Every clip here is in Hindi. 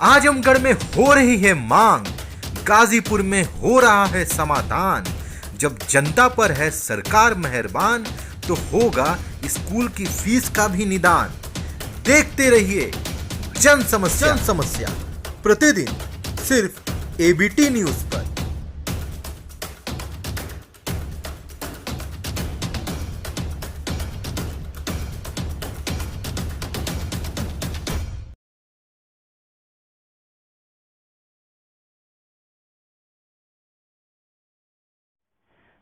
आजमगढ़ में हो रही है मांग, गाजीपुर में हो रहा है समाधान। जब जनता पर है सरकार मेहरबान, तो होगा स्कूल की फीस का भी निदान। देखते रहिए जन समस्या प्रतिदिन सिर्फ एबीटी न्यूज पर।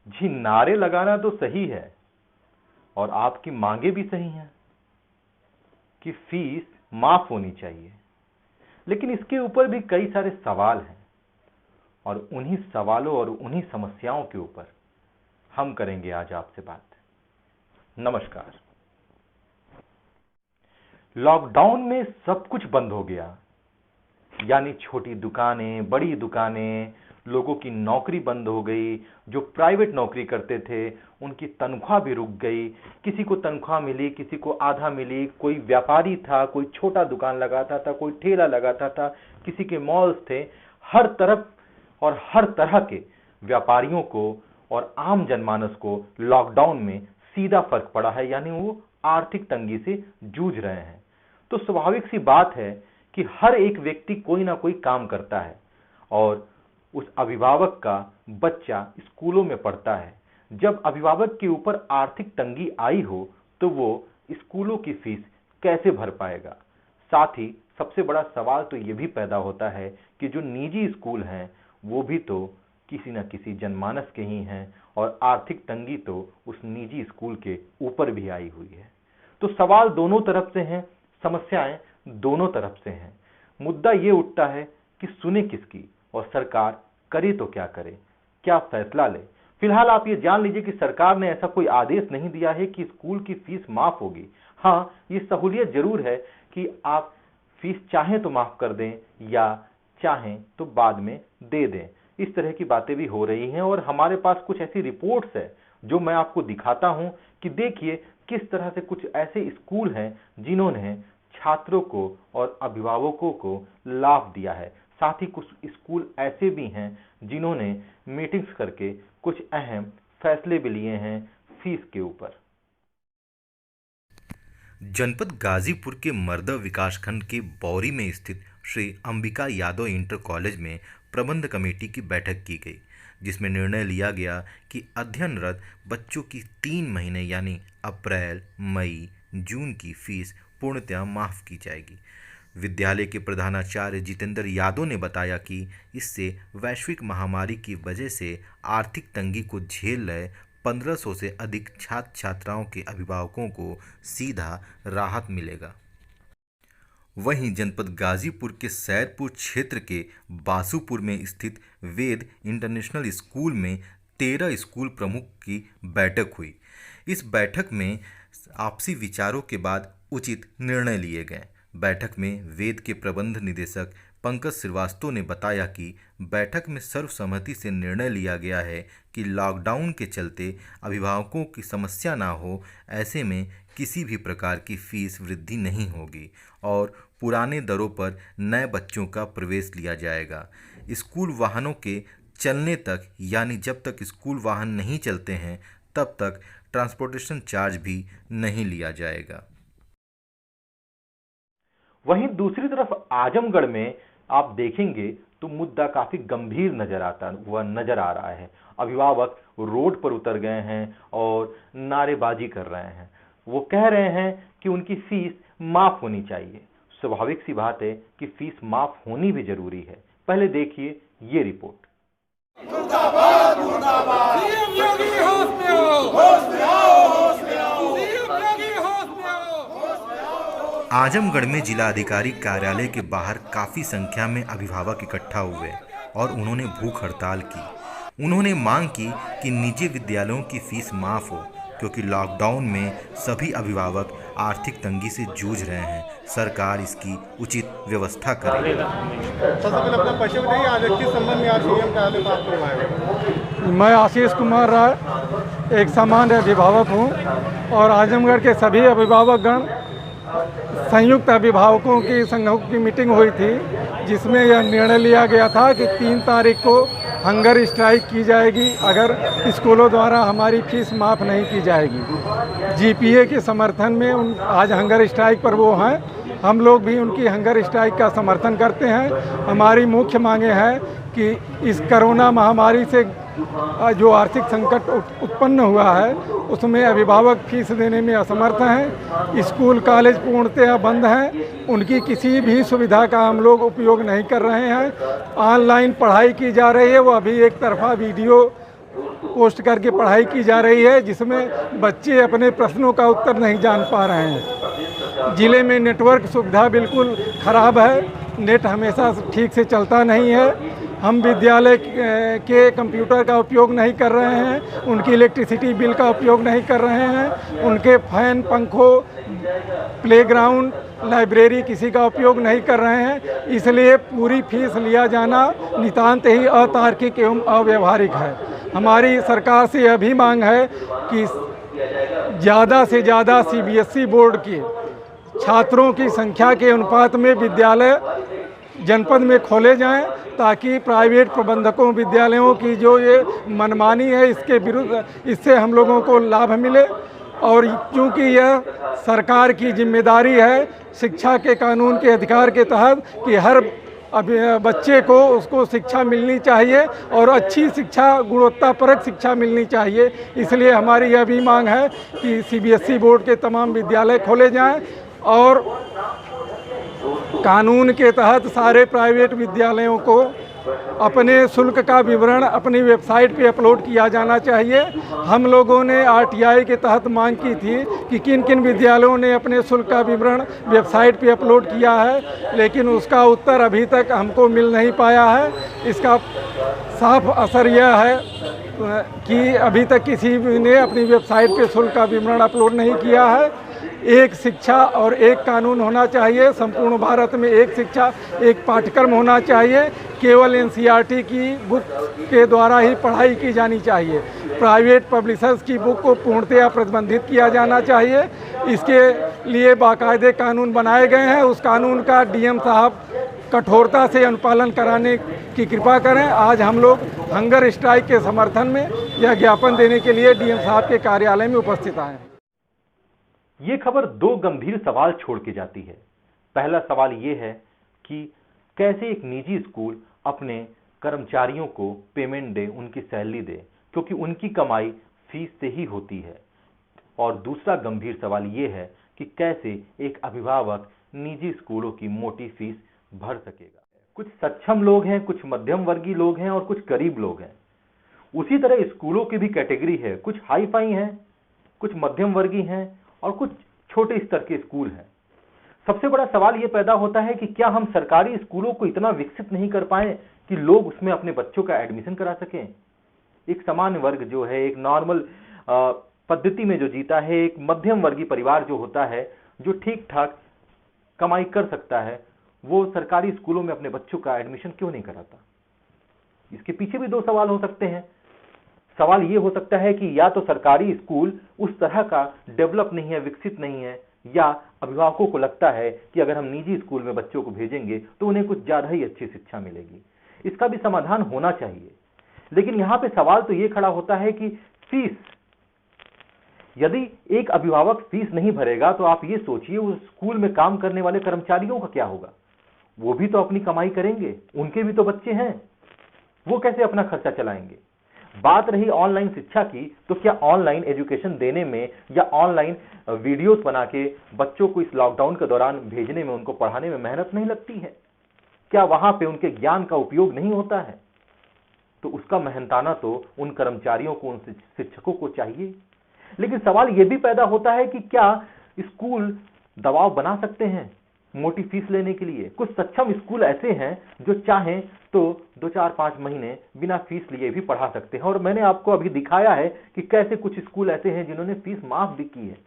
जी, नारे लगाना तो सही है और आपकी मांगे भी सही हैं कि फीस माफ होनी चाहिए, लेकिन इसके ऊपर भी कई सारे सवाल हैं और उन्हीं सवालों और उन्हीं समस्याओं के ऊपर हम करेंगे आज आपसे बात। नमस्कार। लॉकडाउन में सब कुछ बंद हो गया, यानी छोटी दुकानें, बड़ी दुकानें, लोगों की नौकरी बंद हो गई। जो प्राइवेट नौकरी करते थे उनकी तनख्वाह भी रुक गई। किसी को तनख्वाह मिली, किसी को आधा मिली। कोई व्यापारी था, कोई छोटा दुकान लगाता था, कोई ठेला लगाता था, किसी के मॉल्स थे। हर तरफ और हर तरह के व्यापारियों को और आम जनमानस को लॉकडाउन में सीधा फर्क पड़ा है, यानी वो आर्थिक तंगी से जूझ रहे हैं। तो स्वाभाविक सी बात है कि हर एक व्यक्ति कोई ना कोई काम करता है और उस अभिभावक का बच्चा स्कूलों में पढ़ता है। जब अभिभावक के ऊपर आर्थिक तंगी आई हो तो वो स्कूलों की फीस कैसे भर पाएगा। साथ ही सबसे बड़ा सवाल तो ये भी पैदा होता है कि जो निजी स्कूल हैं वो भी तो किसी न किसी जनमानस के ही हैं और आर्थिक तंगी तो उस निजी स्कूल के ऊपर भी आई हुई है। तो सवाल दोनों तरफ से हैं, समस्याएं दोनों तरफ से हैं। मुद्दा ये उठता है कि सुने किसकी और सरकार करे तो क्या करे, क्या फैसला ले। फिलहाल आप ये जान लीजिए कि सरकार ने ऐसा कोई आदेश नहीं दिया है कि स्कूल की फीस माफ होगी। हाँ, ये सहूलियत जरूर है कि आप फीस चाहें तो माफ कर दें या चाहें तो बाद में दे दें। इस तरह की बातें भी हो रही हैं और हमारे पास कुछ ऐसी रिपोर्ट्स है जो मैं आपको दिखाता हूं कि देखिए किस तरह से कुछ ऐसे स्कूल हैं जिन्होंने छात्रों को और अभिभावकों को लाभ दिया है। साथ ही कुछ स्कूल ऐसे भी हैं जिन्होंने मीटिंग्स करके कुछ अहम फैसले भी लिए हैं फीस के ऊपर। जनपद गाजीपुर के मर्दा विकासखंड के बौरी में स्थित श्री अंबिका यादव इंटर कॉलेज में प्रबंध कमेटी की बैठक की गई, जिसमें निर्णय लिया गया कि अध्ययनरत बच्चों की 3 महीने यानी अप्रैल, मई, जून की फीस पूर्णतः माफ की जाएगी। विद्यालय के प्रधानाचार्य जितेंद्र यादव ने बताया कि इससे वैश्विक महामारी की वजह से आर्थिक तंगी को झेल रहे 1500 से अधिक छात्र छात्राओं के अभिभावकों को सीधा राहत मिलेगा। वहीं जनपद गाजीपुर के सैदपुर क्षेत्र के बासुपुर में स्थित वेद इंटरनेशनल स्कूल में 13 स्कूल प्रमुख की बैठक हुई। इस बैठक में आपसी विचारों के बाद उचित निर्णय लिए गए। बैठक में वेद के प्रबंध निदेशक पंकज श्रीवास्तव ने बताया कि बैठक में सर्वसम्मति से निर्णय लिया गया है कि लॉकडाउन के चलते अभिभावकों की समस्या ना हो, ऐसे में किसी भी प्रकार की फीस वृद्धि नहीं होगी और पुराने दरों पर नए बच्चों का प्रवेश लिया जाएगा। स्कूल वाहनों के चलने तक, यानी जब तक स्कूल वाहन नहीं चलते हैं तब तक ट्रांसपोर्टेशन चार्ज भी नहीं लिया जाएगा। वहीं दूसरी तरफ आजमगढ़ में आप देखेंगे तो मुद्दा काफी गंभीर नजर आ रहा है। अभिभावक रोड पर उतर गए हैं और नारेबाजी कर रहे हैं। वो कह रहे हैं कि उनकी फीस माफ होनी चाहिए। स्वाभाविक सी बात है कि फीस माफ होनी भी जरूरी है। पहले देखिए ये रिपोर्ट। मुर्दाबाद मुर्दाबाद, सीएम योगी होश में आओ, होश में आओ, होश में आओ, सीएम योगी होश में आओ, होश में आओ। आजमगढ़ में जिलाधिकारी कार्यालय के बाहर काफ़ी संख्या में अभिभावक इकट्ठा हुए और उन्होंने भूख हड़ताल की। उन्होंने मांग की कि निजी विद्यालयों की फीस माफ़ हो, क्योंकि लॉकडाउन में सभी अभिभावक आर्थिक तंगी से जूझ रहे हैं। सरकार इसकी उचित व्यवस्था करे। सबसे पहले अपना परिचय बताइए, आज किस संबंध में आज सीएम कार्यालय में आपको बुलाया? मैं आशीष कुमार राय, एक सामान्य अभिभावक हूं और आजमगढ़ के सभी अभिभावकगण संयुक्त अभिभावकों की संघों की मीटिंग हुई थी जिसमें यह निर्णय लिया गया था कि 3 तारीख को हंगर स्ट्राइक की जाएगी अगर स्कूलों द्वारा हमारी फीस माफ़ नहीं की जाएगी। जीपीए के समर्थन में आज हंगर स्ट्राइक पर वो हैं। हम लोग भी उनकी हंगर स्ट्राइक का समर्थन करते हैं। हमारी मुख्य मांगे हैं कि इस कोरोना महामारी से जो आर्थिक संकट उत्पन्न हुआ है उसमें अभिभावक फीस देने में असमर्थ हैं। स्कूल कॉलेज पूर्णतः बंद हैं। उनकी किसी भी सुविधा का हम लोग उपयोग नहीं कर रहे हैं। ऑनलाइन पढ़ाई की जा रही है, वो अभी एक तरफा वीडियो पोस्ट करके पढ़ाई की जा रही है जिसमें बच्चे अपने प्रश्नों का उत्तर नहीं जान पा रहे हैं। ज़िले में नेटवर्क सुविधा बिल्कुल ख़राब है, नेट हमेशा ठीक से चलता नहीं है। हम विद्यालय के कंप्यूटर का उपयोग नहीं कर रहे हैं, उनकी इलेक्ट्रिसिटी बिल का उपयोग नहीं कर रहे हैं, उनके फैन पंखों प्लेग्राउंड लाइब्रेरी किसी का उपयोग नहीं कर रहे हैं। इसलिए पूरी फीस लिया जाना नितांत ही अतार्किक एवं अव्यवहारिक है। हमारी सरकार से यह भी मांग है कि ज़्यादा से ज़्यादा सीबीएसई बोर्ड के छात्रों की संख्या के अनुपात में विद्यालय जनपद में खोले जाएं ताकि प्राइवेट प्रबंधकों विद्यालयों की जो ये मनमानी है इसके विरुद्ध इससे हम लोगों को लाभ मिले। और क्योंकि यह सरकार की जिम्मेदारी है शिक्षा के कानून के अधिकार के तहत कि हर बच्चे को उसको शिक्षा मिलनी चाहिए और अच्छी शिक्षा गुणवत्तापरक शिक्षा मिलनी चाहिए। इसलिए हमारी यह भी मांग है कि सीबीएसई बोर्ड के तमाम विद्यालय खोले जाएं और कानून के तहत सारे प्राइवेट विद्यालयों को अपने शुल्क का विवरण अपनी वेबसाइट पे अपलोड किया जाना चाहिए। हम लोगों ने आरटीआई के तहत मांग की थी कि किन किन विद्यालयों ने अपने शुल्क का विवरण वेबसाइट पे अपलोड किया है, लेकिन उसका उत्तर अभी तक हमको मिल नहीं पाया है। इसका साफ असर यह है कि अभी तक किसी ने अपनी वेबसाइट पे शुल्क का विवरण अपलोड नहीं किया है। एक शिक्षा और एक कानून होना चाहिए। संपूर्ण भारत में एक शिक्षा एक पाठ्यक्रम होना चाहिए। केवल एनसीईआरटी की बुक के द्वारा ही पढ़ाई की जानी चाहिए। प्राइवेट पब्लिशर्स की बुक को पूर्णतया प्रतिबंधित किया जाना चाहिए। इसके लिए बाकायदे कानून बनाए गए हैं। उस कानून का डीएम साहब कठोरता से अनुपालन कराने की कृपा करें। आज हम लोग हंगर स्ट्राइक के समर्थन में यह ज्ञापन देने के लिए डीएम साहब के कार्यालय में उपस्थित आए हैं। ये खबर 2 गंभीर सवाल छोड़ के जाती है। पहला सवाल ये है कि कैसे एक निजी स्कूल अपने कर्मचारियों को पेमेंट दे, उनकी सैलरी दे, क्योंकि उनकी कमाई फीस से ही होती है। और दूसरा गंभीर सवाल ये है कि कैसे एक अभिभावक निजी स्कूलों की मोटी फीस भर सकेगा। कुछ सक्षम लोग हैं, कुछ मध्यम वर्गीय लोग हैं और कुछ गरीब लोग हैं। उसी तरह स्कूलों की भी कैटेगरी है, कुछ हाई फाई हैं, कुछ मध्यम वर्गीय हैं और कुछ छोटे स्तर के स्कूल हैं। सबसे बड़ा सवाल यह पैदा होता है कि क्या हम सरकारी स्कूलों को इतना विकसित नहीं कर पाए कि लोग उसमें अपने बच्चों का एडमिशन करा सकें। एक सामान्य वर्ग जो है, एक नॉर्मल पद्धति में जो जीता है, एक मध्यम वर्गीय परिवार जो होता है, जो ठीक ठाक कमाई कर सकता है, वो सरकारी स्कूलों में अपने बच्चों का एडमिशन क्यों नहीं कराता। इसके पीछे भी 2 सवाल हो सकते हैं। सवाल यह हो सकता है कि या तो सरकारी स्कूल उस तरह का डेवलप नहीं है, विकसित नहीं है, या अभिभावकों को लगता है कि अगर हम निजी स्कूल में बच्चों को भेजेंगे तो उन्हें कुछ ज्यादा ही अच्छी शिक्षा मिलेगी। इसका भी समाधान होना चाहिए। लेकिन यहां पे सवाल तो यह खड़ा होता है कि फीस, यदि एक अभिभावक फीस नहीं भरेगा तो आप ये सोचिए उस स्कूल में काम करने वाले कर्मचारियों का क्या होगा। वो भी तो अपनी कमाई करेंगे, उनके भी तो बच्चे हैं, वो कैसे अपना खर्चा चलाएंगे। बात रही ऑनलाइन शिक्षा की, तो क्या ऑनलाइन एजुकेशन देने में या ऑनलाइन वीडियोस बना के बच्चों को इस लॉकडाउन के दौरान भेजने में, उनको पढ़ाने में मेहनत नहीं लगती है? क्या वहां पे उनके ज्ञान का उपयोग नहीं होता है? तो उसका मेहनताना तो उन कर्मचारियों को, उन शिक्षकों को चाहिए। लेकिन सवाल यह भी पैदा होता है कि क्या स्कूल दबाव बना सकते हैं मोटी फीस लेने के लिए? कुछ सक्षम स्कूल ऐसे हैं जो चाहें तो 2-4-5 महीने बिना फीस लिए भी पढ़ा सकते हैं। और मैंने आपको अभी दिखाया है कि कैसे कुछ स्कूल ऐसे हैं जिन्होंने फीस माफ भी की है।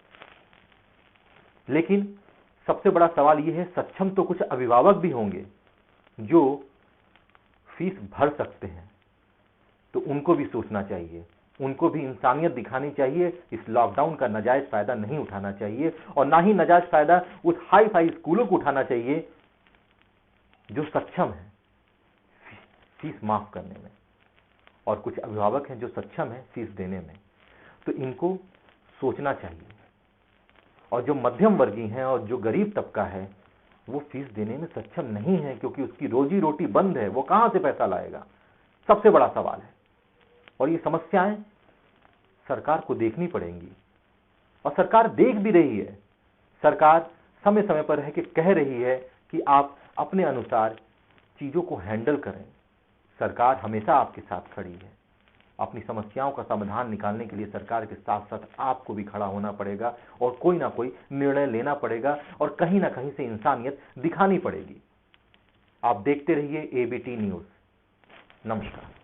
लेकिन सबसे बड़ा सवाल यह है, सक्षम तो कुछ अभिभावक भी होंगे जो फीस भर सकते हैं, तो उनको भी सोचना चाहिए, उनको भी इंसानियत दिखानी चाहिए। इस लॉकडाउन का नाजायज फायदा नहीं उठाना चाहिए और ना ही नाजायज फायदा उस हाई फाई स्कूलों को उठाना चाहिए जो सक्षम हैं फीस माफ करने में, और कुछ अभिभावक हैं जो सक्षम हैं फीस देने में, तो इनको सोचना चाहिए। और जो मध्यम वर्गीय हैं और जो गरीब तबका है वो फीस देने में सक्षम नहीं है, क्योंकि उसकी रोजी रोटी बंद है, वो कहां से पैसा लाएगा, सबसे बड़ा सवाल है। और ये समस्याएं सरकार को देखनी पड़ेंगी, और सरकार देख भी रही है। सरकार समय समय पर है कि कह रही है कि आप अपने अनुसार चीजों को हैंडल करें। सरकार हमेशा आपके साथ खड़ी है। अपनी समस्याओं का समाधान निकालने के लिए सरकार के साथ साथ आपको भी खड़ा होना पड़ेगा, और कोई ना कोई निर्णय लेना पड़ेगा, और कहीं ना कहीं से इंसानियत दिखानी पड़ेगी। आप देखते रहिए एबीटी न्यूज़। नमस्कार।